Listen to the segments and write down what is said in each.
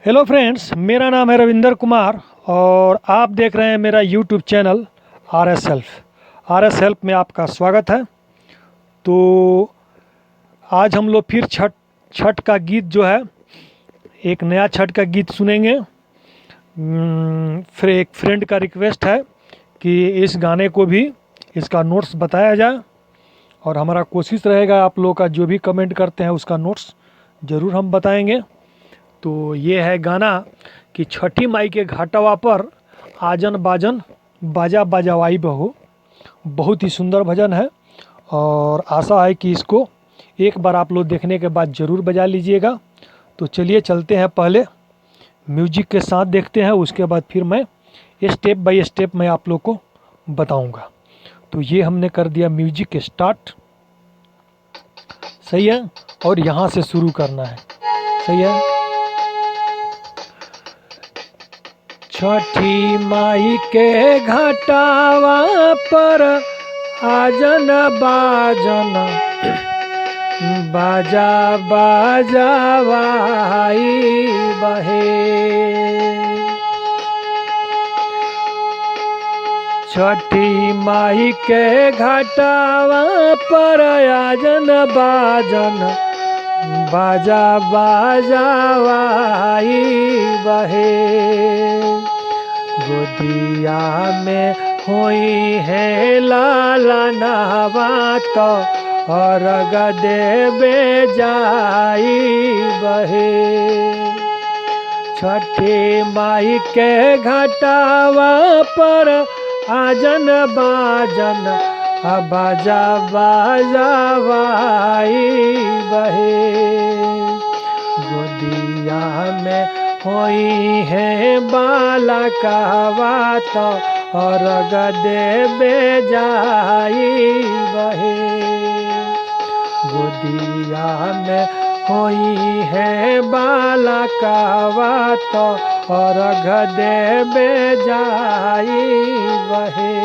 Hello friends, मेरा नाम है रविंदर कुमार और आप देख रहे हैं मेरा YouTube channel R S help में आपका स्वागत है। तो आज हम लोग फिर छठ छठ का गीत जो है, एक नया छठ का गीत सुनेंगे। फिर एक फ्रेंड का रिक्वेस्ट है कि इस गाने को भी इसका नोट्स बताया जाए और हमारा कोशिश रहेगा आप लोग का जो भी कमेंट करते हैं उसका नोट्स ज़रूर हम बताएंगे। तो ये है गाना कि छठी माई के घाटवा पर आजन बाजन बाजा बाजावाई बहो। बहुत ही सुंदर भजन है और आशा है कि इसको एक बार आप लोग देखने के बाद ज़रूर बजा लीजिएगा। तो चलिए चलते हैं, पहले म्यूजिक के साथ देखते हैं, उसके बाद फिर मैं स्टेप बाय स्टेप मैं आप लोग को बताऊंगा। तो ये हमने कर दिया म्यूजिक स्टार्ट, सही है, और यहाँ से शुरू करना है, सही है। छठी माई के घाटावा पर आजन बाजन बाजा बाजावाई बहे। छठी माई के घाटावा पर आजन बाजन बाजा बाजावाई बहे। गोदिया में हुई है लाला नवा तो अर्घ देवे जाई बहे। छठी माई के घाटावा पर आजन बाजन बाजा बाजावाई बहे। गोदिया में होई है बालकवा तो अर्घ देवे जाई बहे। गोदिया में होई है बालकवा तो अर्घ देवे जाई बहे।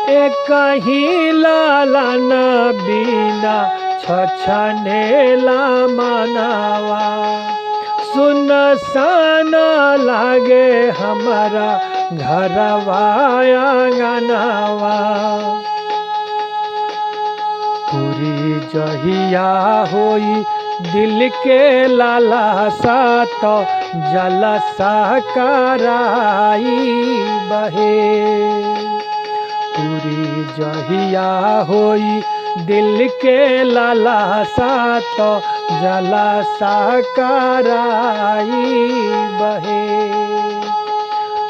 एक ही लालन बिना छछनेला मनावा, सुन सान लागे हमारा घरवा आंगनवा। पूरी जहिया होई दिल के लालसा तो जलसा कराई बहे। पूरी जहिया होई दिल के लालसा तो जलसा कराई बहे।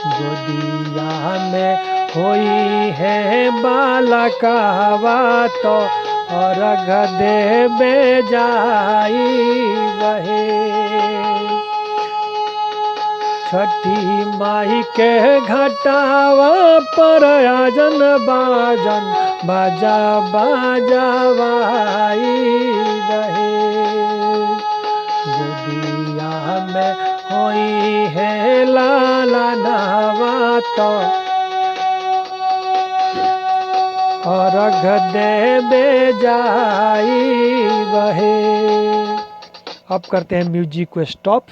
गोदिया में होई है बालकवा तो अर्घ देवे जाई बहे। छठी माई के घाटावा पर आजन बाजन बाजा बाजावाई बहे। गोदिया में होई है लाला नवा तो अर्घ देवे जाई बहे। अब करते हैं म्यूजिक को स्टॉप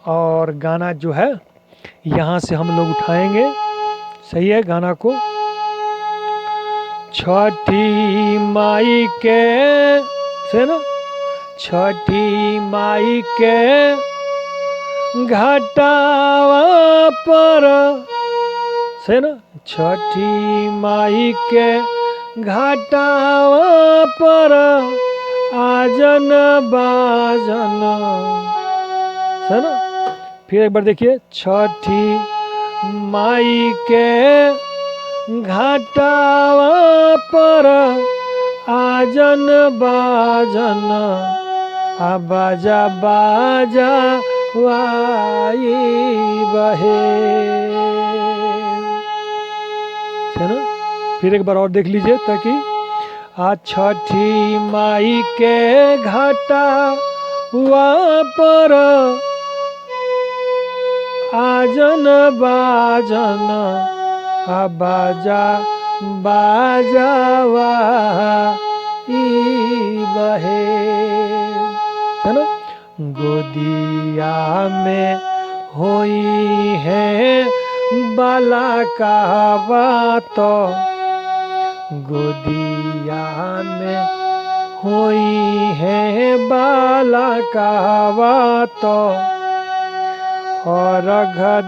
और गाना जो है यहाँ से हम लोग उठाएंगे, सही है। गाना को छठी माई के से ना, छठी माई के घाटावा पर से ना, छठी माई के घाटावा पर आजन बाजन है ना। फिर एक बार देखिए, छठी माई के घाटावा पर आजन बाजन बाजा बाजा वाई बहे, है ना। फिर एक बार और देख लीजिए ताकि आज छठी माई के घाटावा पर आजन बाजन बाजा बाजावा ई बहे, है ना। गोदिया में होई है बाला कहवा तो गोदिया में होई है बाला कहवा तो और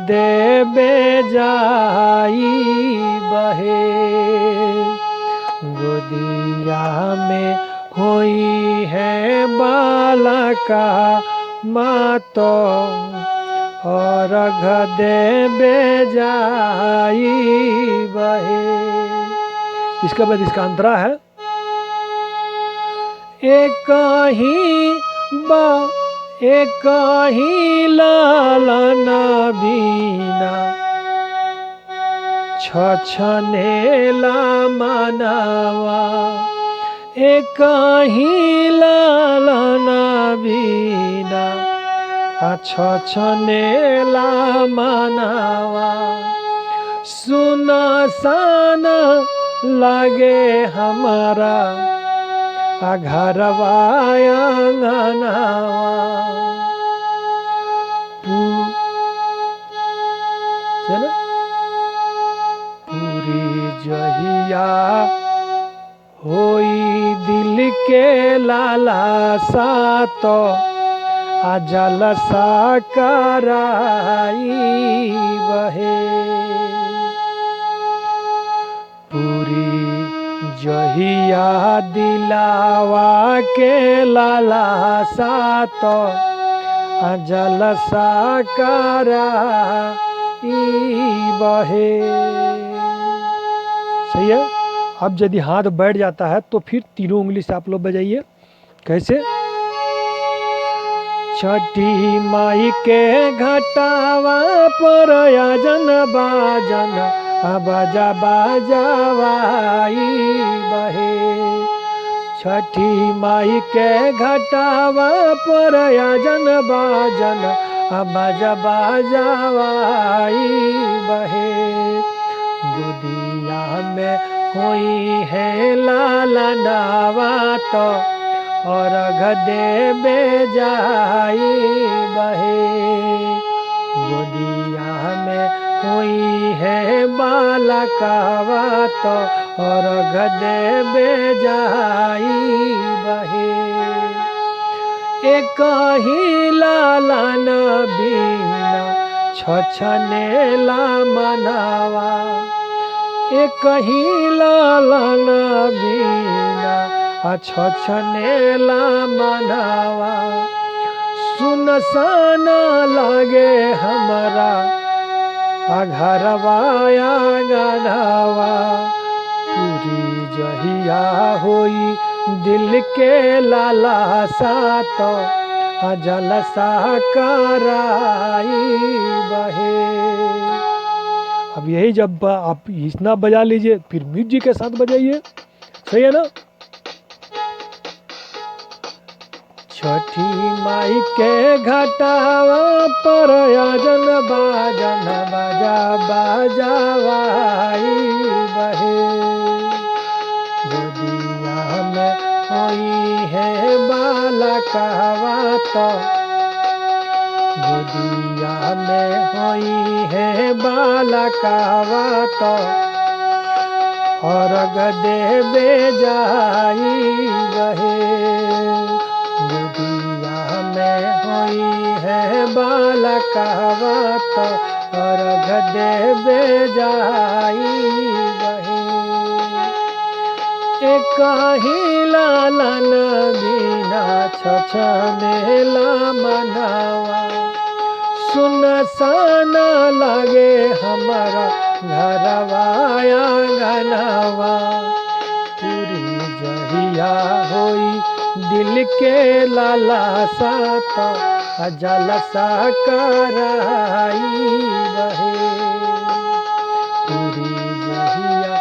देवे जाई बहे गोदिया में होई है बाला का मातो और देवे जाई बहे। इसके बाद इसका अंतरा है एक ही लालना बीना छछनेला मनावा एक ही लालना बीना छछनेला मनावा सुनसान लागे हमारा घरवा आंगनवा पूरी जहिया होई दिल के लालसा तो जलसा कराई बहे पूरी जहिया दिलावा के लालसा तो जलसा कराई बहे। सही है। अब यदि हाथ बैठ जाता है तो फिर तीनों उंगली से आप लोग बजाइए। कैसे? छठी माई के घटावा पर आजन बाजन बाजा बाजावाई बहे छठी माई के घटावा पर आजन बाजन बाजा बाजावाई बहे गोदिया में होई है लालनावा तो और देवे जाई बहे गोदिया में हुई है बालकावा तो और देवे जाई बहे एक ही लालन बीना छछनेला मनावा एक ही लालन बीना छछनेला मनावा सुनसान लागे हमारा घरवा आंगनवा पूरी जहिया होई दिल के लालसा तो जलसा कराई बहे। अब यही जब आप इतना बजा लीजिए फिर म्यूजिक के साथ बजाइए। सही है ना? छठी माई के घटावा पर आजन बाजन बाजा बाजावाई बहे गोदिया में होई है बालकावा तो गोदिया में होई है बालकावा तो और देवे जाई बहे गोदिया में होई है बालकावा तो और देवे जाई बहे एक ही लालन बिना छछनेला मनावा सुनसान लगे हमारा घरवा आंगनवा पूरी जहिया होई दिल के लालसा तो जलसा कराई बहे पूरी जहिया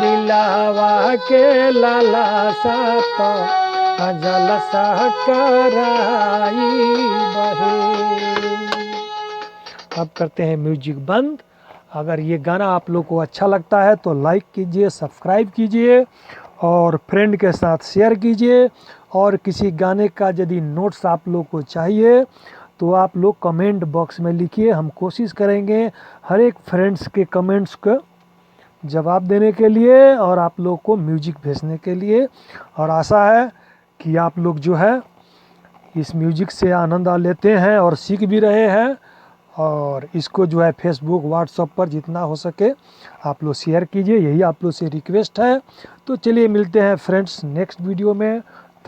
दिलावा के लालसा तो जलसा कराई बहे। अब करते हैं म्यूजिक बंद। अगर ये गाना आप लोग को अच्छा लगता है तो लाइक कीजिए, सब्सक्राइब कीजिए और फ्रेंड के साथ शेयर कीजिए और किसी गाने का यदि नोट्स आप लोग को चाहिए तो आप लोग कमेंट बॉक्स में लिखिए। हम कोशिश करेंगे हर एक फ्रेंड्स के कमेंट्स को जवाब देने के लिए और आप लोग को म्यूजिक भेजने के लिए। और आशा है कि आप लोग जो है इस म्यूजिक से आनंद लेते हैं और सीख भी रहे हैं। और इसको जो है फेसबुक व्हाट्सएप पर जितना हो सके आप लोग शेयर कीजिए, यही आप लोग से रिक्वेस्ट है। तो चलिए मिलते हैं फ्रेंड्स नेक्स्ट वीडियो में।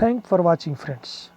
Thank for watching friends.